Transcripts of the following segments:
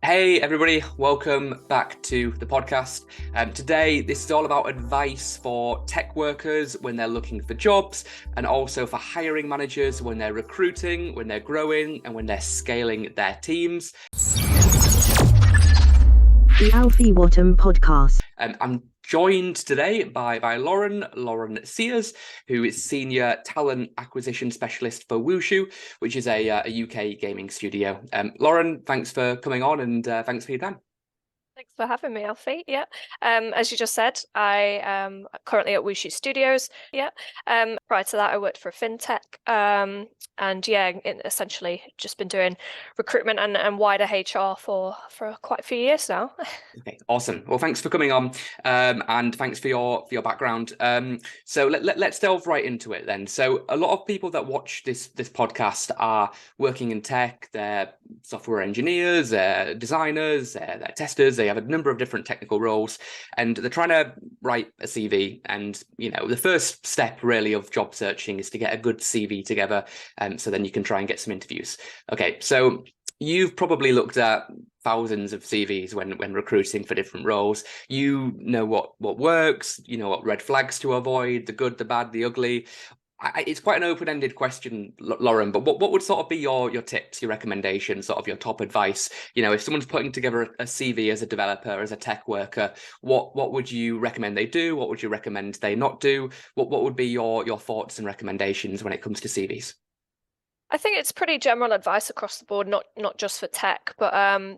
Hey everybody, welcome back to the podcast. Today, this is all about advice for tech workers when they're looking for jobs, and also for hiring managers when they're recruiting, when they're growing, and when they're scaling their teams. The Alfie Whattam podcast. I'm joined today by Lauren Sears, who is Senior Talent Acquisition Specialist for Wushu, which is a UK gaming studio. Lauren, thanks for coming on, and thanks for your time. Thanks for having me, Alfie. Yeah. As you just said, I am currently at Wushu Studios. Yeah. Prior to that, I worked for a fintech. Essentially just been doing recruitment and wider HR for quite a few years now. Okay, awesome. Well, thanks for coming on, and thanks for your background. So let's delve right into it then. So a lot of people that watch this podcast are working in tech. They're software engineers, they're designers, they're testers. They have a number of different technical roles, and they're trying to write a CV. And the first step really of job searching is to get a good CV together, so then you can try and get some interviews. Okay, so you've probably looked at thousands of CVs when recruiting for different roles. You know what works, you know what red flags to avoid, the good, the bad, the ugly. It's quite an open-ended question, Lauren, but what would sort of be your tips, your recommendations, sort of your top advice? If someone's putting together a CV as a developer, as a tech worker, what would you recommend they do? What would you recommend they not do? What would be your thoughts and recommendations when it comes to CVs? I think it's pretty general advice across the board, not just for tech, but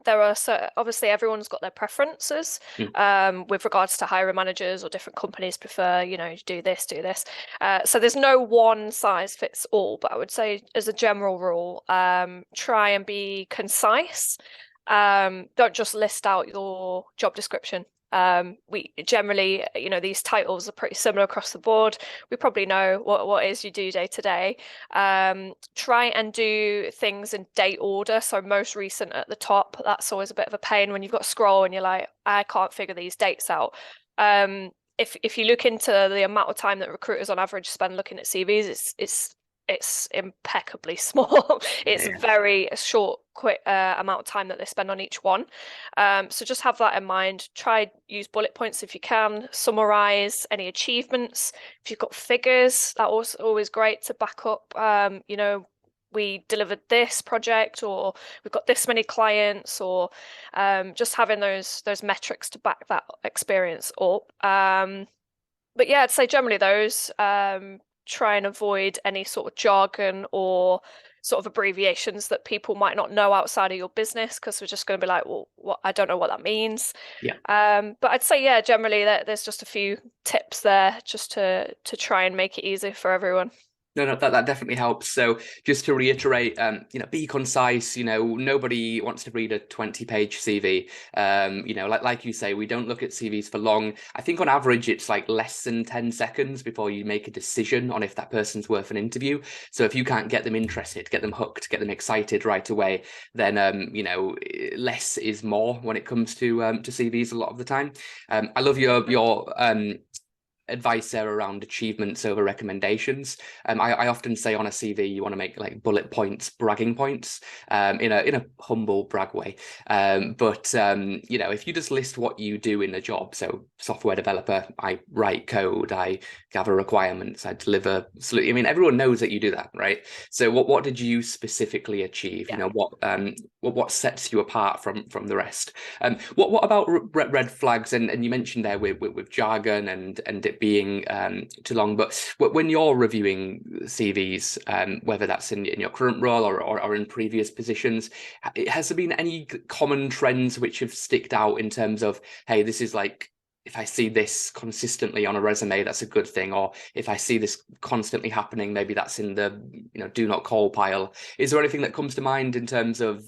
there are obviously everyone's got their preferences with regards to hiring managers, or different companies prefer, do this. So there's no one size fits all, but I would say as a general rule, try and be concise. Don't just list out your job description. We generally, these titles are pretty similar across the board. We probably know what it is you do day to day. Try and do things in date order. So most recent at the top. That's always a bit of a pain when you've got to scroll and you're like, I can't figure these dates out. If you look into the amount of time that recruiters on average spend looking at CVs, it's impeccably small. It's very short, quick amount of time that they spend on each one. So just have that in mind. Try use bullet points if you can. Summarize any achievements. If you've got figures, that was always great to back up. We delivered this project, or we've got this many clients, or just having those metrics to back that experience up. But yeah, I'd say generally those. Try and avoid any sort of jargon or sort of abbreviations that people might not know outside of your business, because we're just going to be like, well, what, I don't know what that means. Yeah. But I'd say, generally there's just a few tips there just to try and make it easy for everyone. No, that definitely helps. So just to reiterate, be concise. Nobody wants to read a 20-page CV. Like you say, we don't look at CVs for long. I think on average, it's like less than 10 seconds before you make a decision on if that person's worth an interview. So if you can't get them interested, get them hooked, get them excited right away, then, less is more when it comes to CVs a lot of the time. I love your advice there around achievements over recommendations. I often say on a CV you want to make like bullet points, bragging points, in a humble brag way. If you just list what you do in the job, so software developer, I write code, I gather requirements, I deliver solutions. I mean, everyone knows that you do that, right? So what did you specifically achieve? Yeah. What sets you apart from the rest? What about red flags? And you mentioned there with jargon and it being too long, but when you're reviewing CVs, whether that's in your current role or in previous positions, has there been any common trends which have sticked out in terms of, hey, this is like, if I see this consistently on a resume, that's a good thing, or if I see this constantly happening, maybe that's in the do not call pile? Is there anything that comes to mind in terms of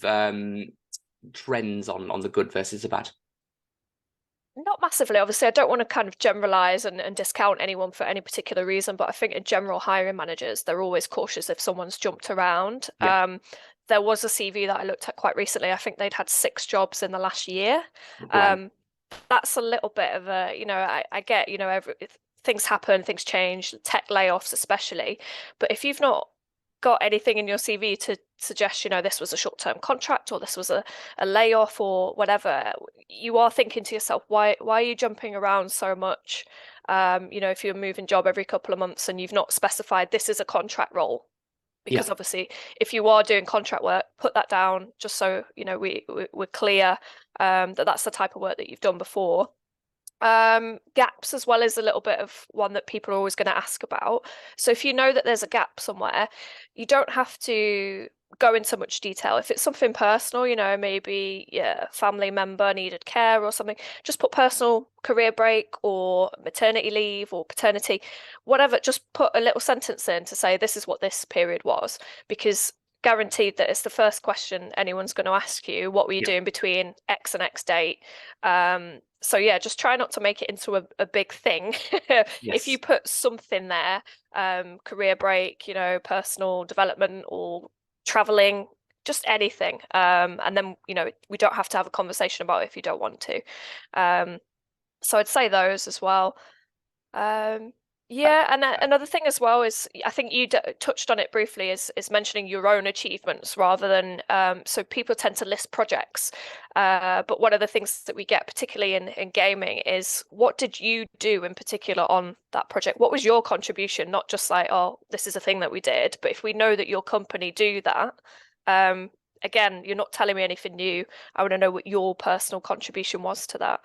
trends on the good versus the bad? Not massively. Obviously, I don't want to kind of generalize and discount anyone for any particular reason, but I think in general, hiring managers, they're always cautious if someone's jumped around. Yeah. There was a CV that I looked at quite recently. I think they'd had 6 jobs in the last year. Wow. That's a little bit of a, I get, things happen, things change, tech layoffs especially. But if you've not got anything in your CV to suggest, this was a short-term contract or this was a layoff or whatever, you are thinking to yourself, why are you jumping around so much? If you're moving job every couple of months and you've not specified this is a contract role. Because obviously, if you are doing contract work, put that down just so we're clear that that's the type of work that you've done before. Gaps as well is a little bit of one that people are always going to ask about. So if you know that there's a gap somewhere, you don't have to go into much detail. If it's something personal, maybe a family member needed care or something, just put personal career break or maternity leave or paternity, whatever, just put a little sentence in to say this is what this period was, because guaranteed that it's the first question anyone's going to ask you. What were you doing between X and X date? So yeah, just try not to make it into a big thing. If you put something there, career break, personal development or traveling, just anything. And then, we don't have to have a conversation about it if you don't want to. So I'd say those as well. Yeah, and another thing as well is, I think you touched on it briefly, is mentioning your own achievements rather than so people tend to list projects, but one of the things that we get, particularly in gaming, is what did you do in particular on that project? What was your contribution? Not just like, oh, this is a thing that we did, but if we know that your company do that, again, you're not telling me anything new. I want to know what your personal contribution was to that.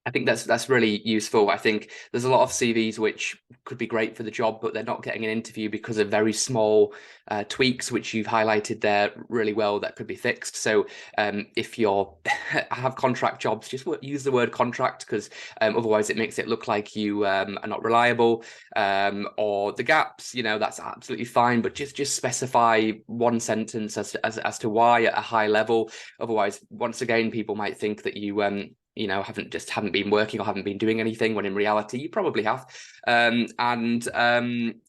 I think that's really useful. I think there's a lot of CVs which could be great for the job, but they're not getting an interview because of very small tweaks, which you've highlighted there really well, that could be fixed. So if you're have contract jobs, just use the word contract, because otherwise it makes it look like you are not reliable, or the gaps, that's absolutely fine, but just specify one sentence as to why at a high level. Otherwise, once again, people might think that you haven't been working or haven't been doing anything, when in reality you probably have.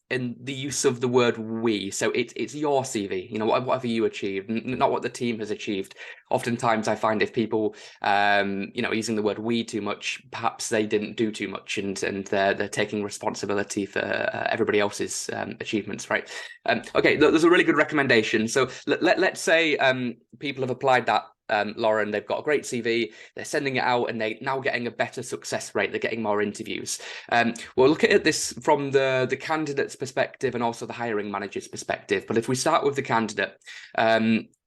In the use of the word we, so it's your CV, whatever you achieved, not what the team has achieved. Oftentimes I find if people using the word we too much, perhaps they didn't do too much, and they're taking responsibility for everybody else's achievements, right? Okay, there's a really good recommendation. So let's say people have applied that, Lauren, they've got a great CV, they're sending it out, and they're now getting a better success rate, they're getting more interviews. We'll look at this from the candidate's perspective and also the hiring manager's perspective. But if we start with the candidate,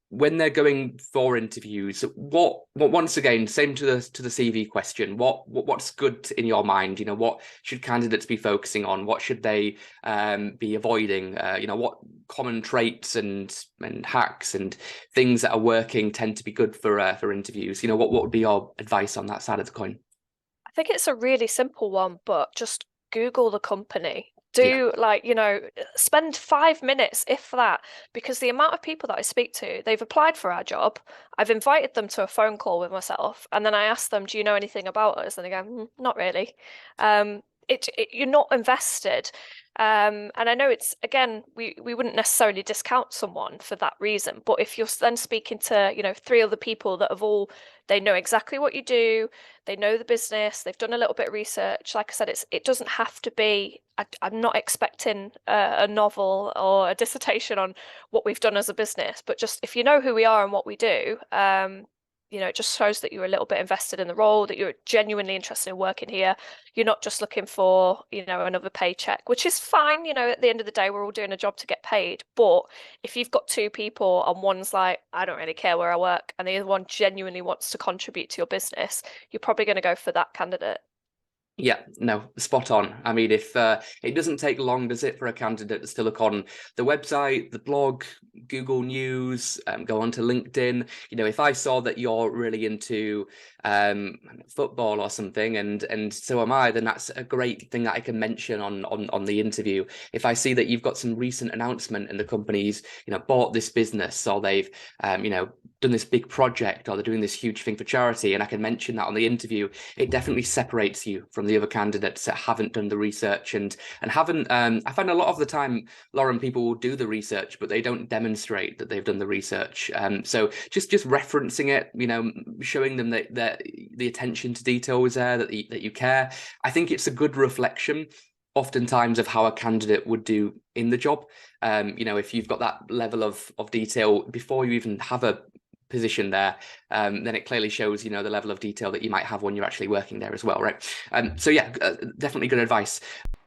when they're going for interviews, what once again, same to the CV question, what's good in your mind? What should candidates be focusing on? What should they be avoiding? What common traits and hacks and things that are working tend to be good for interviews? What would be your advice on that side of the coin? I think it's a really simple one, but just Google the company. Spend 5 minutes, if that, because the amount of people that I speak to, they've applied for our job. I've invited them to a phone call with myself, and then I ask them, do you know anything about us? And they go, not really. You're not invested. And I know it's, again, we wouldn't necessarily discount someone for that reason, but if you're then speaking to 3 other people that they know exactly what you do, they know the business, they've done a little bit of research. Like I said, it doesn't have to be, I'm not expecting a novel or a dissertation on what we've done as a business, but just if you know who we are and what we do, it just shows that you're a little bit invested in the role, that you're genuinely interested in working here. You're not just looking for, another paycheck, which is fine. At the end of the day, we're all doing a job to get paid. But if you've got 2 people and one's like, I don't really care where I work, and the other one genuinely wants to contribute to your business, you're probably going to go for that candidate. Yeah, no, spot on. I mean, if it doesn't take long, does it, for a candidate to look on the website, the blog, Google News, go onto LinkedIn. If I saw that you're really into football or something, and so am I, then that's a great thing that I can mention on the interview. If I see that you've got some recent announcement and the company's bought this business, or they've done this big project, or they're doing this huge thing for charity, and I can mention that on the interview, it definitely separates you from the other candidates that haven't done the research and haven't. I find a lot of the time, Lauren, people will do the research, but they don't demonstrate that they've done the research. So just referencing it, showing them that the attention to detail is there, that you care. I think it's a good reflection oftentimes of how a candidate would do in the job. If you've got that level of detail before you even have a position there, then it clearly shows, the level of detail that you might have when you're actually working there as well, right? Definitely good advice.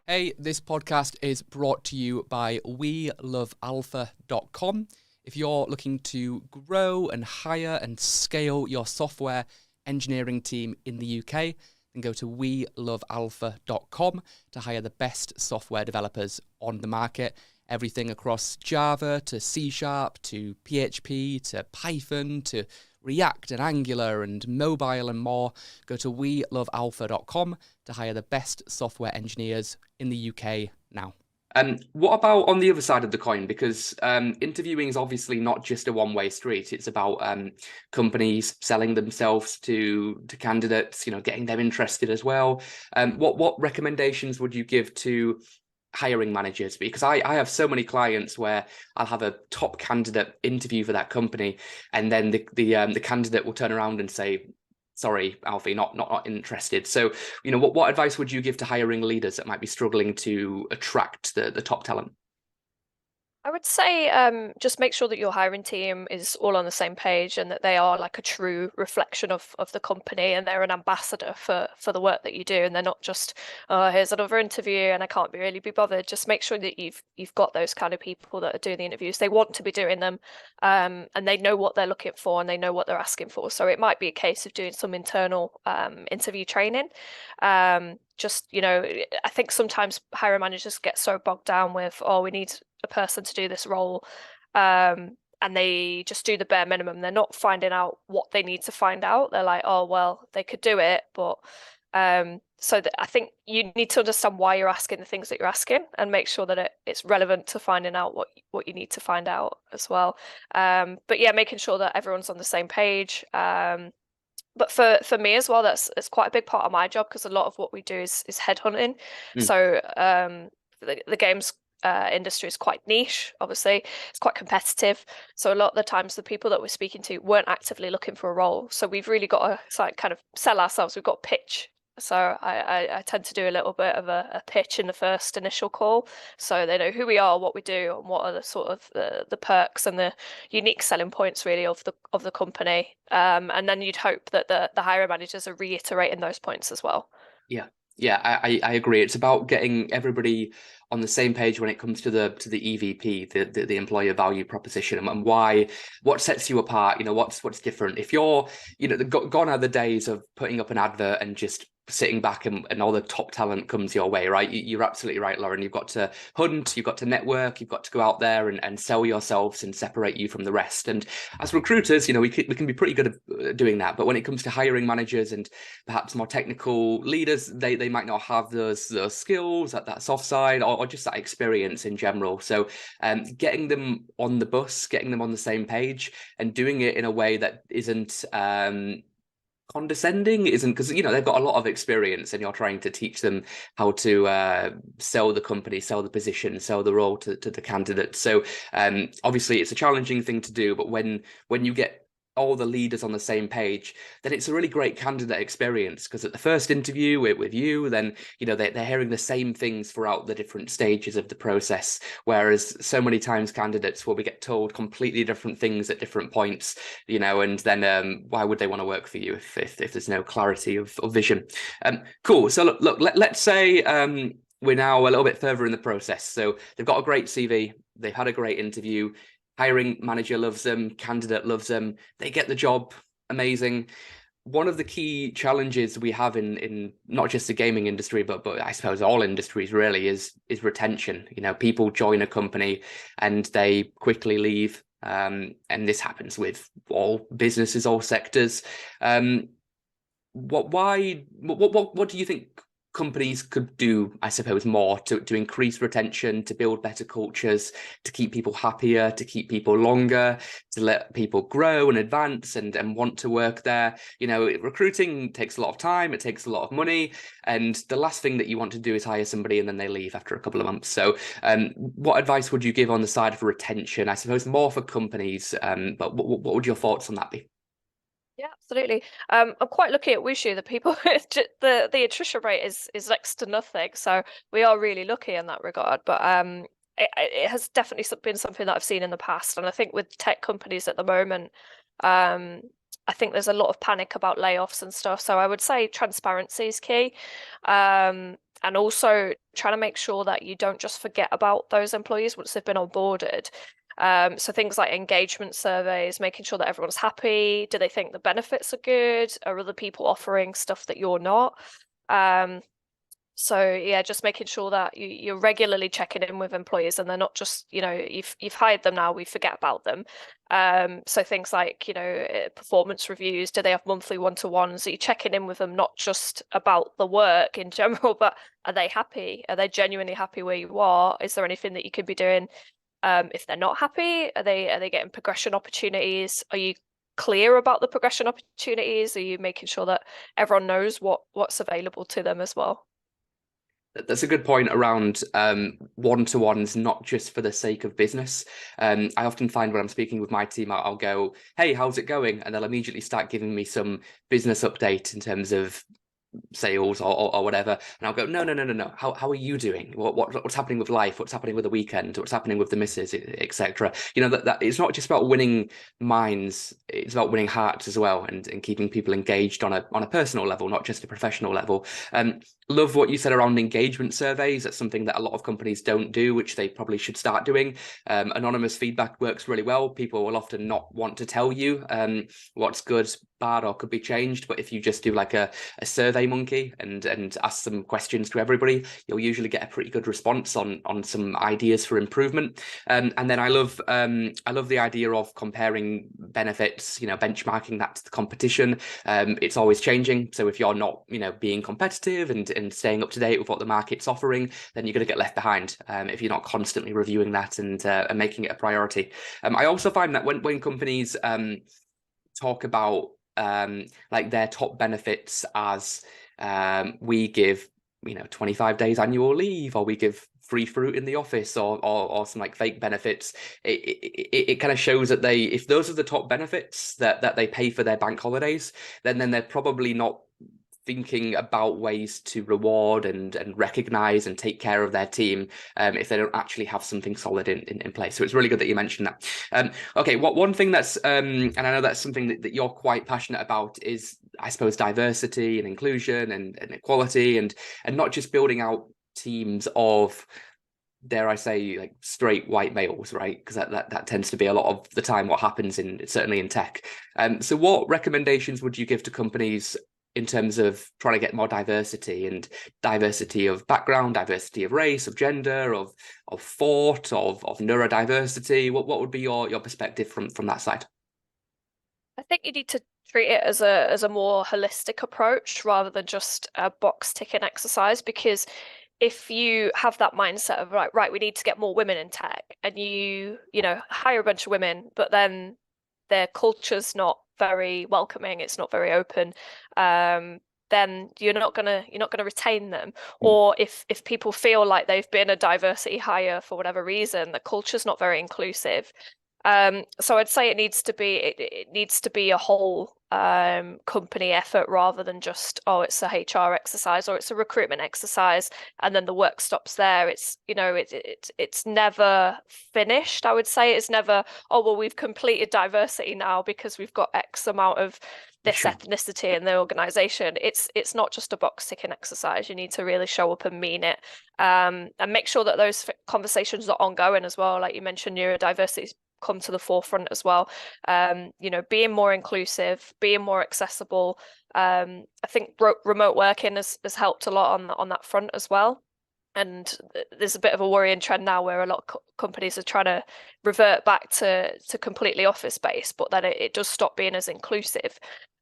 Hey, this podcast is brought to you by welovealpha.com. If you're looking to grow and hire and scale your software engineering team in the UK, then go to welovealpha.com to hire the best software developers on the market. Everything across Java to C# to PHP to Python to React and Angular and mobile and more. Go to welovealpha.com to hire the best software engineers in the UK now. What about on the other side of the coin? Because interviewing is obviously not just a one-way street. It's about companies selling themselves to candidates, getting them interested as well. What recommendations would you give to hiring managers? Because I have so many clients where I'll have a top candidate interview for that company, and then the candidate will turn around and say, sorry, Alfie, not interested. So, what advice would you give to hiring leaders that might be struggling to attract the top talent? I would say just make sure that your hiring team is all on the same page and that they are like a true reflection of the company, and they're an ambassador for the work that you do, and they're not just, oh, here's another interview and I can't really be bothered. Just make sure that you've got those kind of people that are doing the interviews. They want to be doing them, and they know what they're looking for and they know what they're asking for. So it might be a case of doing some internal interview training. I think sometimes hiring managers get so bogged down with, oh, we need a person to do this role, and they just do the bare minimum. They're not finding out what they need to find out. They're like, oh, well, they could do it, but I think you need to understand why you're asking the things that you're asking and make sure that it's relevant to finding out what you need to find out as well. Making sure that everyone's on the same page. But for me as well, it's quite a big part of my job, because a lot of what we do is headhunting. So the games industry is quite niche. Obviously, it's quite competitive. So a lot of the times, the people that we're speaking to weren't actively looking for a role. So we've really got to kind of sell ourselves. We've got to pitch. So I tend to do a little bit of a pitch in the first initial call, so they know who we are, what we do, and what are the sort of the perks and the unique selling points really of the company. And then you'd hope that the hiring managers are reiterating those points as well. Yeah, I agree. It's about getting everybody on the same page when it comes to the EVP, the employer value proposition, and what sets you apart. What's different. If you're, gone are the days of putting up an advert and just sitting back and all the top talent comes your way, right? You're absolutely right, Lauren. You've got to hunt, you've got to network, you've got to go out there and sell yourselves and separate you from the rest. And as recruiters, we can be pretty good at doing that. But when it comes to hiring managers and perhaps more technical leaders, they might not have those skills, that soft side, or just that experience in general. So getting them on the bus, getting them on the same page, and doing it in a way that isn't condescending, isn't, because they've got a lot of experience and you're trying to teach them how to sell the company, sell the position, sell the role to the candidate. So obviously it's a challenging thing to do, but when you get all the leaders on the same page, then it's a really great candidate experience, because at the first interview with you, then they're hearing the same things throughout the different stages of the process, whereas so many times candidates will get told completely different things at different points, and then why would they want to work for you if there's no clarity of vision? Cool. So look, let's say we're now a little bit further in the process. So they've got a great CV, they've had a great interview, hiring manager loves them, candidate loves them, they get the job, amazing. One of the key challenges we have in not just the gaming industry, but I suppose all industries really, is retention. People join a company and they quickly leave, and this happens with all businesses, all sectors. What do you think companies could do, I suppose, more to increase retention, to build better cultures, to keep people happier, to keep people longer, to let people grow and advance and want to work there? Recruiting takes a lot of time, it takes a lot of money, and the last thing that you want to do is hire somebody and then they leave after a couple of months. So what advice would you give on the side of retention, I suppose more for companies, but what would your thoughts on that be? Yeah, absolutely. I'm quite lucky at Wushu. The people, the attrition rate is next to nothing. So we are really lucky in that regard. But it has definitely been something that I've seen in the past, and I think with tech companies at the moment, I think there's a lot of panic about layoffs and stuff. So I would say transparency is key, and also trying to make sure that you don't just forget about those employees once they've been onboarded. So things like engagement surveys, making sure that everyone's happy. Do they think the benefits are good? Are other people offering stuff that you're not? So yeah, just making sure that you're regularly checking in with employees, and they're not just, you've hired them now, we forget about them. So things like, performance reviews, do they have monthly one-to-ones? Are you checking in with them, not just about the work in general, but are they happy? Are they genuinely happy where you are? Is there anything that you could be doing if they're not happy? Are they getting progression opportunities? Are you clear about the progression opportunities? Are you making sure that everyone knows what's available to them as well? That's a good point around one-to-ones, not just for the sake of business. I often find when I'm speaking with my team, I'll go, "Hey, how's it going?" And they'll immediately start giving me some business update in terms of sales or whatever, and I'll go, no, how are you doing? What's happening with life? What's happening with the weekend? What's happening with the missus, etc. That it's not just about winning minds, it's about winning hearts as well, and keeping people engaged on a personal level, not just a professional level. Love what you said around engagement surveys. That's something that a lot of companies don't do, which they probably should start doing. Anonymous feedback works really well. People will often not want to tell you what's good, bad, or could be changed, but if you just do like a survey monkey and ask some questions to everybody, you'll usually get a pretty good response on some ideas for improvement. And then I love the idea of comparing benefits, benchmarking that to the competition. It's always changing, so if you're not being competitive and staying up to date with what the market's offering, then you're going to get left behind if you're not constantly reviewing that and making it a priority. I also find that when companies talk about like their top benefits as we give 25 days annual leave, or we give free fruit in the office, or some like fake benefits, it kind of shows that if those are the top benefits that they pay for their bank holidays, then they're probably not thinking about ways to reward and recognize and take care of their team if they don't actually have something solid in place. So it's really good that you mentioned that. Okay, one thing that's and I know that's something that you're quite passionate about is, I suppose, diversity and inclusion and equality, and not just building out teams of, dare I say, like straight white males, right? Because that tends to be a lot of the time what happens certainly in tech. So what recommendations would you give to companies in terms of trying to get more diversity, and diversity of background, diversity of race, of gender, of thought, of neurodiversity? What would be your perspective from that side? I think you need to treat it as a more holistic approach rather than just a box ticking exercise, because if you have that mindset of right, we need to get more women in tech, and you hire a bunch of women, but then their culture's not very welcoming, it's not very open, then you're not gonna retain them. Or if people feel like they've been a diversity hire for whatever reason, the culture's not very inclusive. So I'd say it needs to be a whole company effort, rather than just, oh, it's a HR exercise or it's a recruitment exercise and then the work stops there. It's never finished. I would say it's never, oh well, we've completed diversity now because we've got X amount of this Sure. ethnicity in the organization. It's not just a box ticking exercise. You need to really show up and mean it, and make sure that those conversations are ongoing as well. Like you mentioned, neurodiversity come to the forefront as well. Being more inclusive, being more accessible. I think remote working has helped a lot on that front as well. And there's a bit of a worrying trend now where a lot of companies are trying to revert back to completely office based, but then it does stop being as inclusive.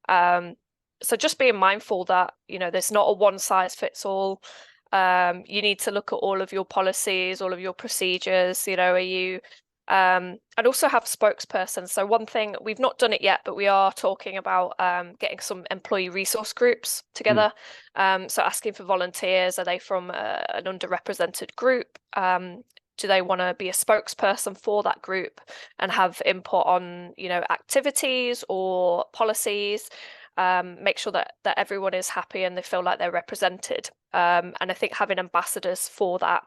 So just being mindful that there's not a one size fits all. You need to look at all of your policies, all of your procedures. Are you and also have spokespersons. So one thing, we've not done it yet, but we are talking about getting some employee resource groups together. So asking for volunteers, are they from an underrepresented group? do they want to be a spokesperson for that group and have input on, activities or policies? Make sure that everyone is happy and they feel like they're represented. And I think having ambassadors for that,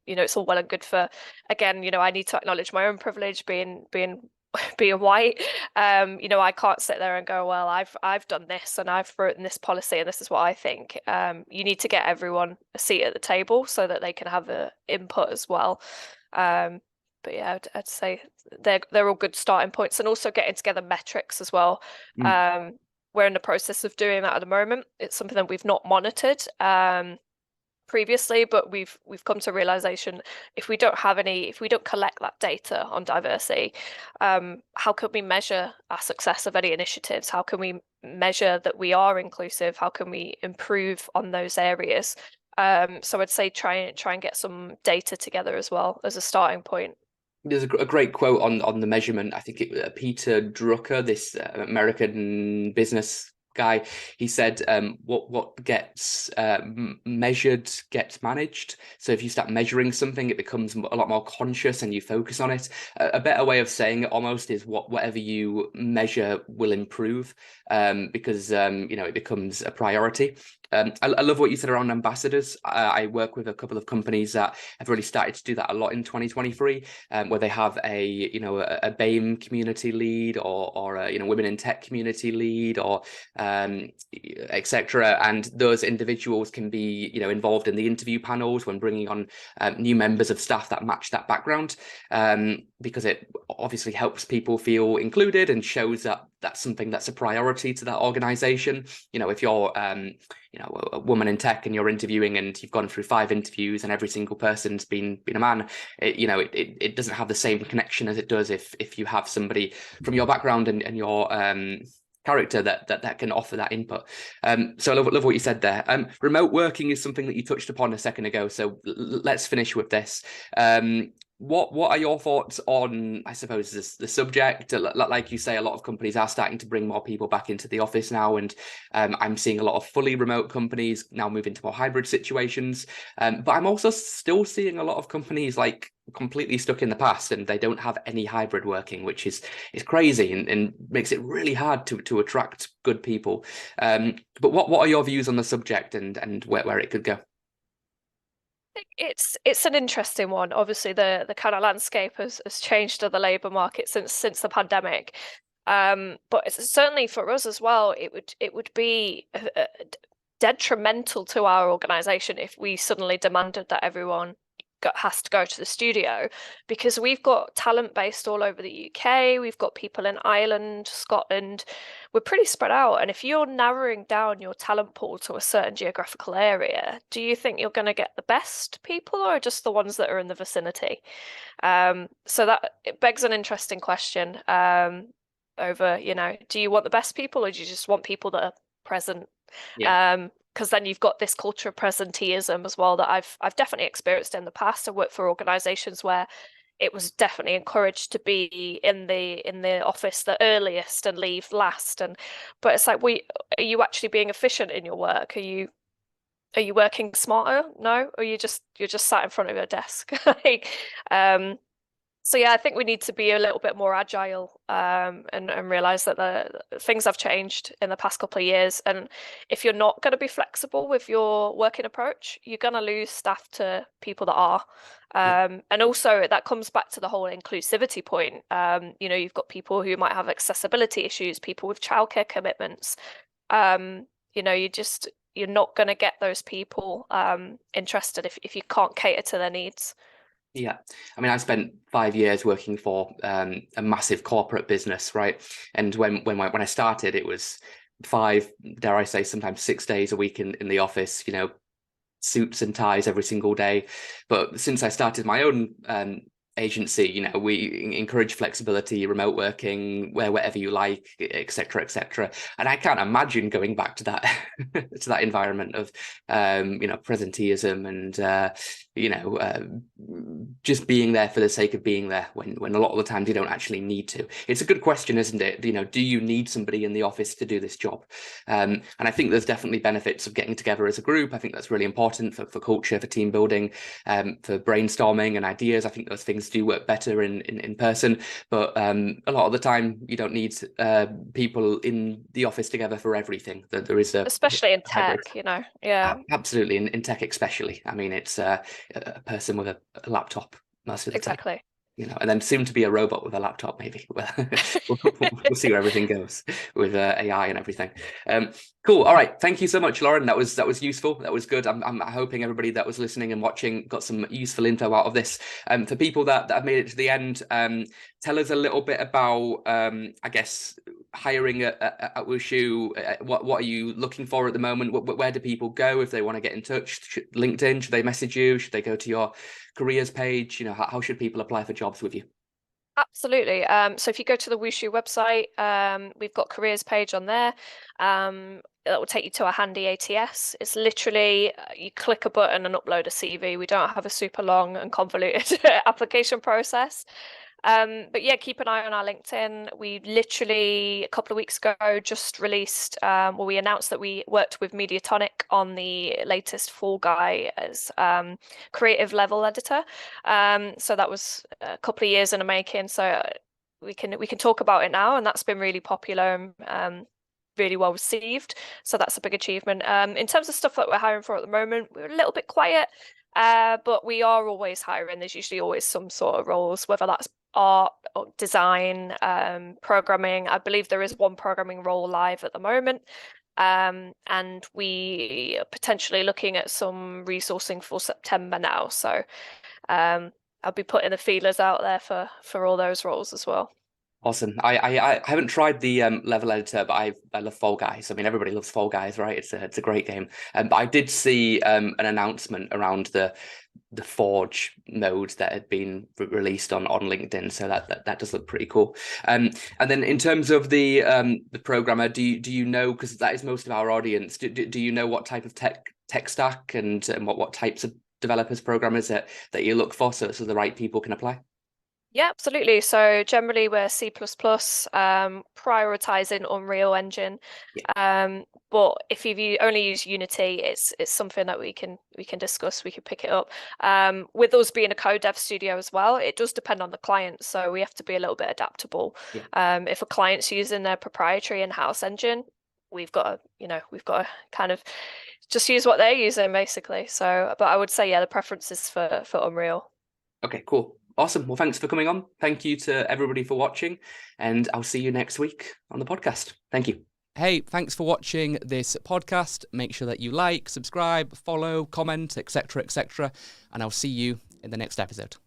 it's all well and good for, again, I need to acknowledge my own privilege being white. I can't sit there and go, well, I've done this and I've written this policy and this is what I think. You need to get everyone a seat at the table so that they can have the input as well. But yeah, I'd say they're all good starting points, and also getting together metrics as well. We're in the process of doing that at the moment. It's something that we've not monitored previously, but we've come to realization if we don't collect that data on diversity, how can we measure our success of any initiatives? How can we measure that we are inclusive? How can we improve on those areas? So I'd say try and get some data together as well as a starting point. There's a great quote on the measurement. I think Peter Drucker, this American business guy, he said, what gets measured gets managed. So if you start measuring something, it becomes a lot more conscious and you focus on it. A better way of saying it almost is whatever you measure will improve, because it becomes a priority. I love what you said around ambassadors. I work with a couple of companies that have really started to do that a lot in 2023, where they have a BAME community lead or a women in tech community lead or etc. And those individuals can be involved in the interview panels when bringing on new members of staff that match that background, because it obviously helps people feel included and shows that that's something that's a priority to that organization. If you're a woman in tech and you're interviewing and you've gone through 5 interviews and every single person's been a man, it doesn't have the same connection as it does if you have somebody from your background and your character that can offer that input. So I love what you said there. Remote working is something that you touched upon a second ago, so let's finish with this. What are your thoughts on, I suppose, the subject? Like you say, a lot of companies are starting to bring more people back into the office now, and I'm seeing a lot of fully remote companies now move into more hybrid situations. But I'm also still seeing a lot of companies like completely stuck in the past, and they don't have any hybrid working, which is crazy and makes it really hard to attract good people. But what are your views on the subject and where it could go? It's an interesting one. Obviously, the kind of landscape has changed to the labour market since the pandemic. But it's certainly for us as well, it would be detrimental to our organisation if we suddenly demanded that everyone has to go to the studio, because we've got talent based all over the UK. We've got people in Ireland, Scotland. We're pretty spread out. And if you're narrowing down your talent pool to a certain geographical area, do you think you're going to get the best people or just the ones that are in the vicinity? So that it begs an interesting question over, do you want the best people or do you just want people that are present? Yeah. Because then you've got this culture of presenteeism as well that I've definitely experienced in the past. I worked for organizations where it was definitely encouraged to be in the office the earliest and leave last. But it's like, are you actually being efficient in your work? Are you working smarter? No, or you're just sat in front of your desk. So yeah, I think we need to be a little bit more agile and realize that the things have changed in the past couple of years. And if you're not going to be flexible with your working approach, you're going to lose staff to people that are. And also that comes back to the whole inclusivity point. You've got people who might have accessibility issues, people with childcare commitments. You're not going to get those people interested if you can't cater to their needs. Yeah, I mean, I spent 5 years working for a massive corporate business, right? And when I started, it was 5, dare I say, sometimes 6 days a week in the office, suits and ties every single day. But since I started my own agency, you know, we encourage flexibility, remote working, wherever you like, etc., etc. And I can't imagine going back to that to that environment of you know, presenteeism and you know, just being there for the sake of being there when a lot of the times you don't actually need to. It's a good question, isn't it? You know, do you need somebody in the office to do this job? And I think there's definitely benefits of getting together as a group. I think that's really important for culture, for team building, for brainstorming and ideas. I think those things do work better in person, but a lot of the time you don't need people in the office together for everything. There is especially in tech, you know. Yeah, absolutely, in tech especially. I mean, it's a person with a laptop most of the time, exactly. you know, and then soon to be a robot with a laptop, maybe. We'll see where everything goes with AI and everything. Cool. All right. Thank you so much, Lauren. That was useful. That was good. I'm hoping everybody that was listening and watching got some useful info out of this. For people that have made it to the end, tell us a little bit about, I guess, hiring at Wushu. What are you looking for at the moment? Where do people go if they want to get in touch? LinkedIn? Should they message you? Should they go to your careers page? You know, how should people apply for jobs with you? Absolutely. So if you go to the Wushu website, we've got careers page on there. That will take you to a handy ATS. It's literally you click a button and upload a CV. We don't have a super long and convoluted application process. But yeah, keep an eye on our LinkedIn. We literally a couple of weeks ago just released, we announced that we worked with Mediatonic on the latest Fall Guy as creative level editor. So that was a couple of years in the making. So we can talk about it now, and that's been really popular and really well received. So that's a big achievement. In terms of stuff that we're hiring for at the moment, we're a little bit quiet. But we are always hiring. There's usually always some sort of roles, whether that's art or design, programming. I believe there is one programming role live at the moment. And we are potentially looking at some resourcing for September now. So I'll be putting the feelers out there for all those roles as well. Awesome. I haven't tried the level editor, but I love Fall Guys. I mean, everybody loves Fall Guys, right? It's a great game. But I did see an announcement around the Forge mode that had been released on LinkedIn, so that does look pretty cool. And then in terms of the programmer, do you know, because that is most of our audience, do you know what type of tech stack and what types of developers, programmers that you look for, so the right people can apply? Yeah, absolutely. So generally we're C++, prioritizing Unreal Engine. Yeah. But if you only use Unity, it's something that we can discuss, we can pick it up. With us being a code dev studio as well, it does depend on the client. So we have to be a little bit adaptable. Yeah. If a client's using their proprietary in-house engine, we've got to kind of just use what they're using basically. So, but I would say, yeah, the preference is for Unreal. Okay, cool. Awesome. Well, thanks for coming on. Thank you to everybody for watching, and I'll see you next week on the podcast. Thank you. Hey, thanks for watching this podcast. Make sure that you like, subscribe, follow, comment, etc., etc., and I'll see you in the next episode.